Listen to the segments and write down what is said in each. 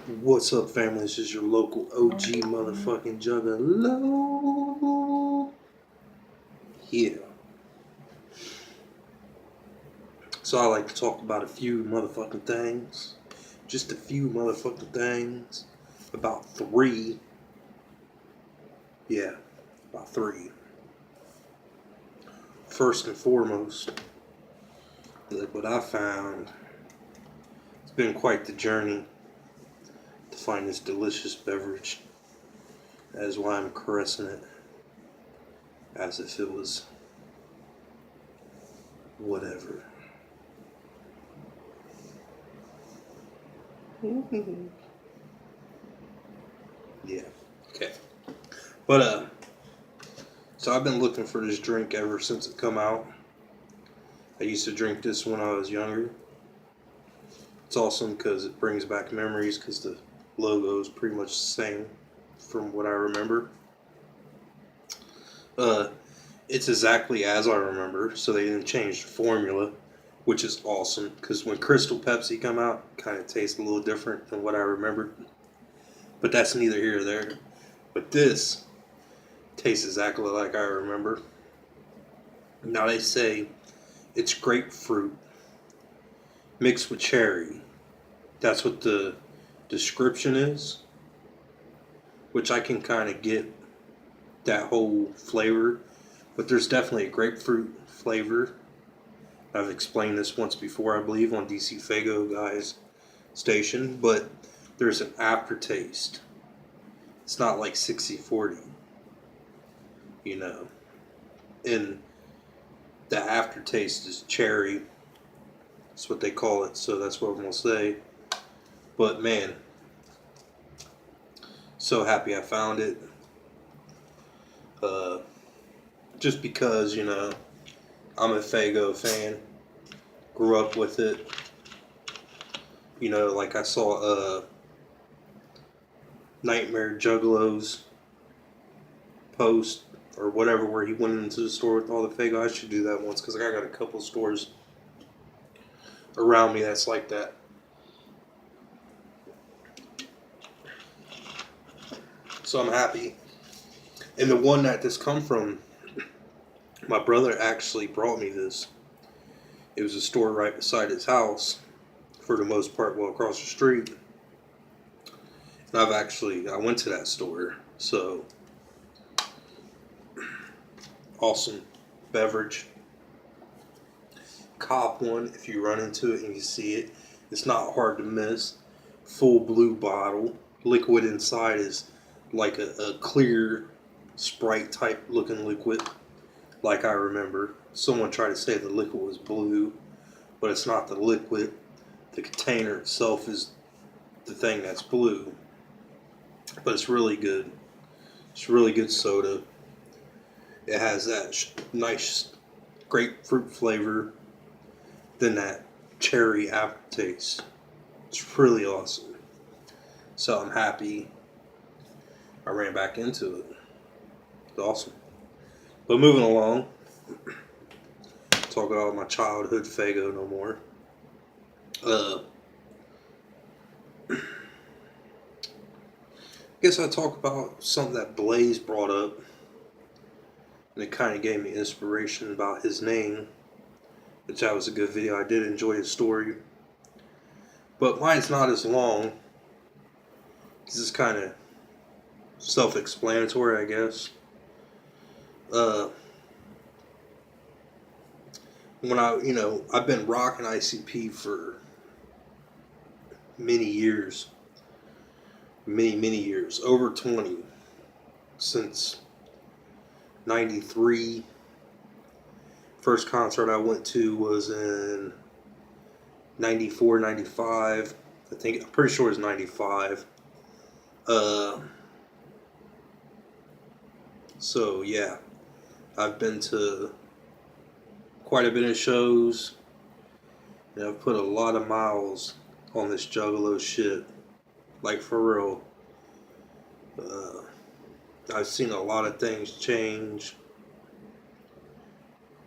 What's up, family? This is your local OG motherfucking Juggalo. Yeah. So I like to talk about a few motherfucking things. Just a few motherfucking things. About three. Yeah, about three. First and foremost, like what I found, it's been quite the journey to find this delicious beverage. That is why I'm caressing it as if it was whatever. Yeah. Okay. But so I've been looking for this drink ever since it come out. I used to drink this when I was younger. It's awesome because it brings back memories because the logo is pretty much the same from what I remember. Uh, it's exactly as I remember, so they didn't change the formula, which is awesome because when Crystal Pepsi come out, it kind of tastes a little different than what I remember. But that's neither here or there. But this tastes exactly like I remember. Now they say it's grapefruit mixed with cherry. That's what the description is, which I can kind of get that whole flavor. But there's definitely a grapefruit flavor. I've explained this once before, I believe, on DC Fago Guys station. But there's an aftertaste. It's not like 60-40, you know. And the aftertaste is cherry. That's what they call it, so that's what I'm going to say. But man, so happy I found it. Uh, just because, I'm a Fago fan. Grew up with it. Like I saw Nightmare Juggalo's post or whatever where he went into the store with all the Fago. I should do that once because I got a couple stores around me that's like that. So I'm happy. And the one that this come from, my brother actually brought me this. It was a store right beside his house, for the most part, well across the street. And I went to that store, so awesome beverage. Cop one if you run into it and you see it. It's not hard to miss. Full blue bottle. Liquid inside is like a clear Sprite type looking liquid, like I remember. Someone tried to say the liquid was blue, but it's not the liquid. The container itself is the thing that's blue. But it's really good. It's really good soda. It has that nice grapefruit flavor, then that cherry aftertaste. It's really awesome. So I'm happy I ran back into it. It's awesome. But moving along, talk about my childhood Fago no more. I guess I talk about something that Blaze brought up, and it kind of gave me inspiration about his name, which that was a good video. I did enjoy his story, but mine's not as long. This is kind of self-explanatory, I guess. When I've been rocking ICP for many years, many years, over 20, since 93. First concert I went to was in 94, 95. I'm pretty sure it was 95. So yeah, I've been to quite a bit of shows, and I've put a lot of miles on this Juggalo shit. Like for real. I've seen a lot of things change,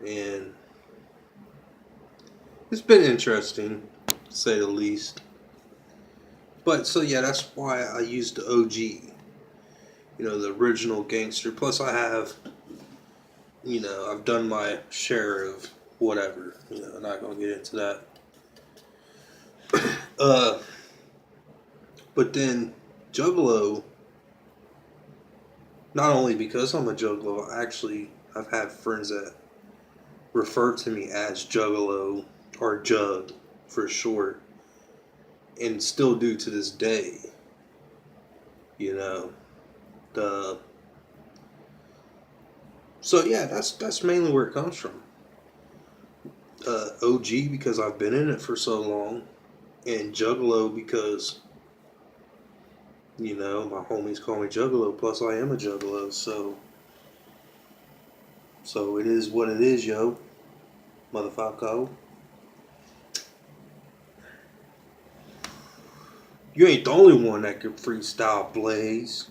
and it's been interesting, to say the least. But so yeah, that's why I used the OG. The original gangster. Plus, I have, I've done my share of whatever. I'm not gonna get into that. Uh, but then Juggalo. Not only because I'm a Juggalo, I've had friends that refer to me as Juggalo or Jug for short, and still do to this day. You know, the so yeah, that's mainly where it comes from. OG because I've been in it for so long, and Juggalo because my homies call me Juggalo. Plus, I am a Juggalo, so it is what it is, yo, motherfucker. You ain't the only one that can freestyle, Blaze.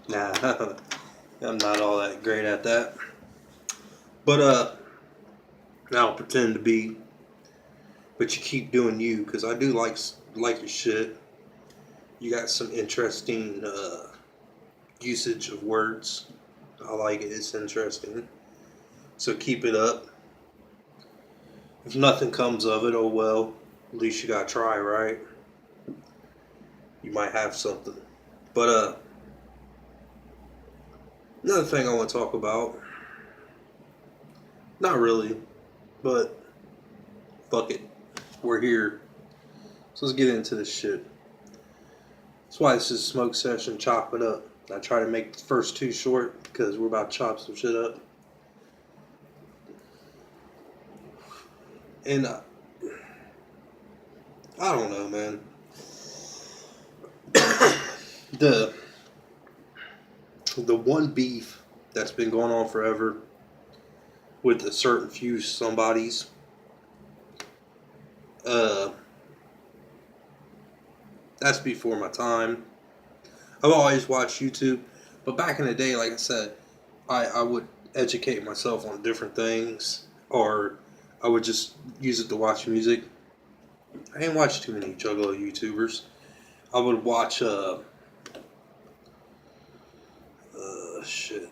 Nah, I'm not all that great at that. But I don't pretend to be. But you keep doing you, because I do like your shit. You got some interesting usage of words. I like it. It's interesting. So keep it up. If nothing comes of it, oh well. At least you gotta try, right? You might have something. But another thing I want to talk about. Not really, but fuck it. We're here. So let's get into this shit. That's why this is a smoke session, chop it up. I try to make the first two short because we're about to chop some shit up. And I don't know, man. the one beef that's been going on forever with a certain few somebodies. That's before my time. I've always watched YouTube, but back in the day, like I said, I would educate myself on different things, or I would just use it to watch music. I didn't watch too many Juggalo YouTubers. I would watch shit.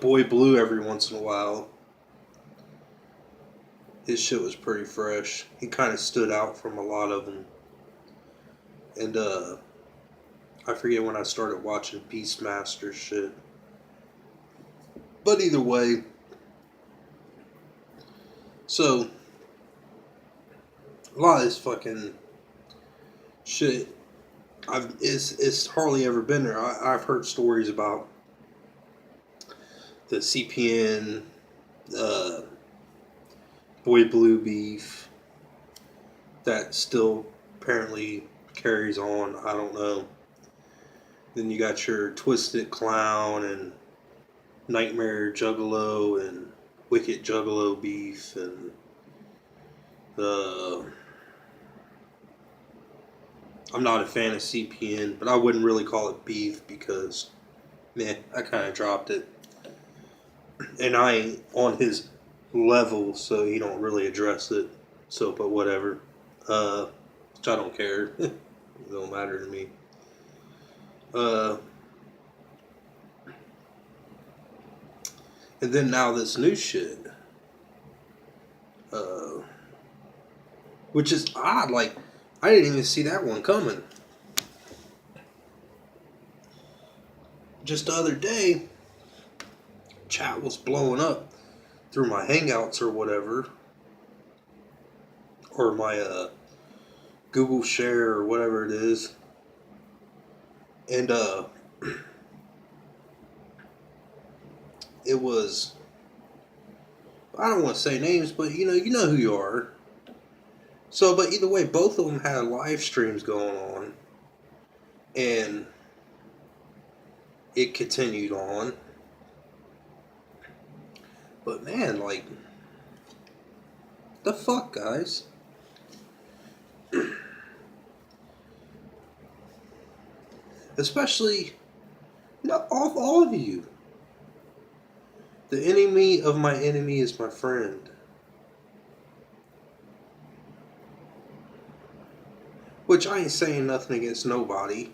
Boy Blue every once in a while. His shit was pretty fresh. He kind of stood out from a lot of them. And I forget when I started watching Beastmaster shit. But either way, so a lot of this fucking shit, it's hardly ever been there. I've heard stories about the CPN, Boy Blue beef that still apparently carries on. I don't know. Then you got your Twisted Clown and Nightmare Juggalo and Wicked Juggalo beef and I'm not a fan of CPN, but I wouldn't really call it beef because I kind of dropped it. And I ain't on his level, so he don't really address it. So, but whatever. Which I don't care. It don't matter to me. And then now this new shit. Which is odd. Like, I didn't even see that one coming. Just the other day, chat was blowing up through my Hangouts or whatever. Or my Google Share or whatever it is. And it was, I don't want to say names, but you know who you are. So, but either way, both of them had live streams going on, and it continued on. But man, like, the fuck, guys? Especially, all of you The enemy of my enemy is my friend. Which I ain't saying nothing against nobody.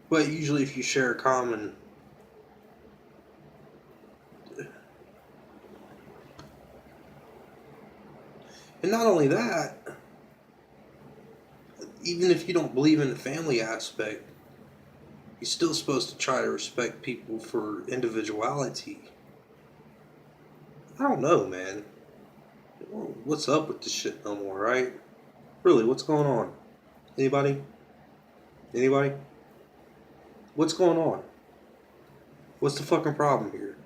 But usually if you share a common... And not only that, even if you don't believe in the family aspect, you're still supposed to try to respect people for individuality. I don't know, man. What's up with this shit no more, right? Really, what's going on? Anybody? Anybody? What's going on? What's the fucking problem here?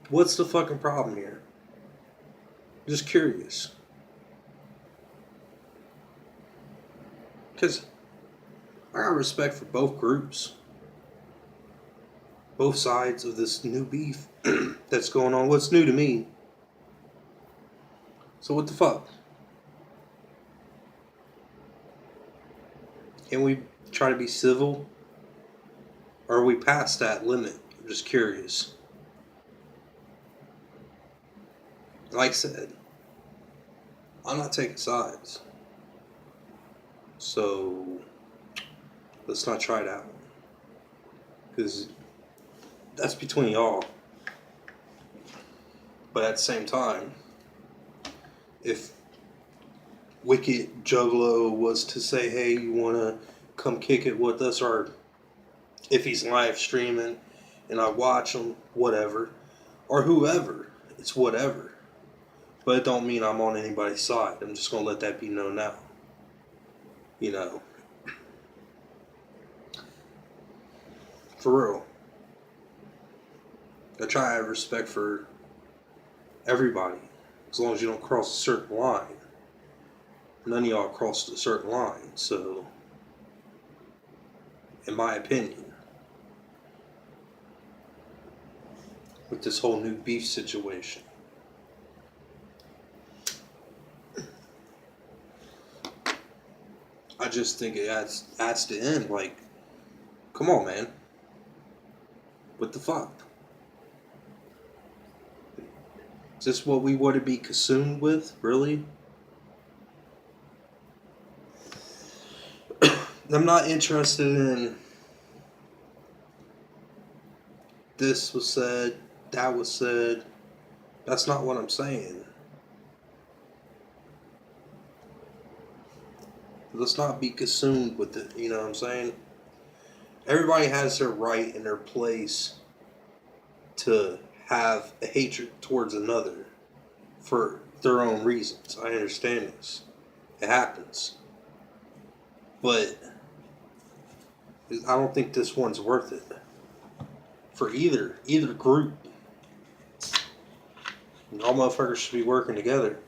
What's the fucking problem here? Just curious. Because I got respect for both groups. Both sides of this new beef that's going on. What's new to me? So what the fuck? Can we try to be civil? Or are we past that limit? I'm just curious. Like I said, I'm not taking sides. So let's not try it out. Because that's between y'all. But at the same time, if Wicked Juggalo was to say, hey, you want to come kick it with us, or if he's live streaming and I watch him, whatever, or whoever, it's whatever. But it don't mean I'm on anybody's side. I'm just going to let that be known now. You know. For real. I try to have respect for everybody. As long as you don't cross a certain line. None of y'all crossed a certain line. So, in my opinion, with this whole new beef situation, I just think it adds to end. Like, come on, man. What the fuck? Is this what we want to be consumed with? Really? I'm not interested in this was said, that was said. That's not what I'm saying. Let's not be consumed with it, you know what I'm saying? Everybody has their right and their place to have a hatred towards another for their own reasons. I understand this. It happens. But I don't think this one's worth it. For either group. All motherfuckers should be working together.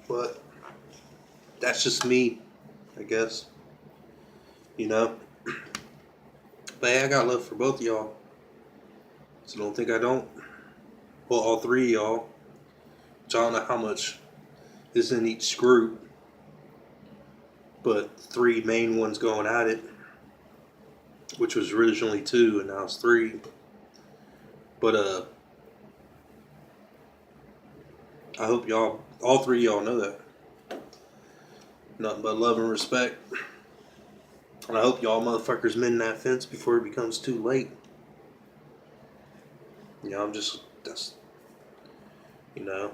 But that's just me, I guess. You know? But hey, I got love for both of y'all. So don't think I don't. Well, all three of y'all. Which I don't know how much is in each group. But three main ones going at it. Which was originally two and now it's three. But I hope y'all, all three of y'all know that. Nothing but love and respect. And I hope y'all motherfuckers mend that fence before it becomes too late. You know, that's, you know.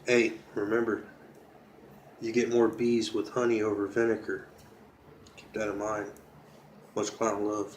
Hey, remember, you get more bees with honey over vinegar. Keep that in mind. Much clown love.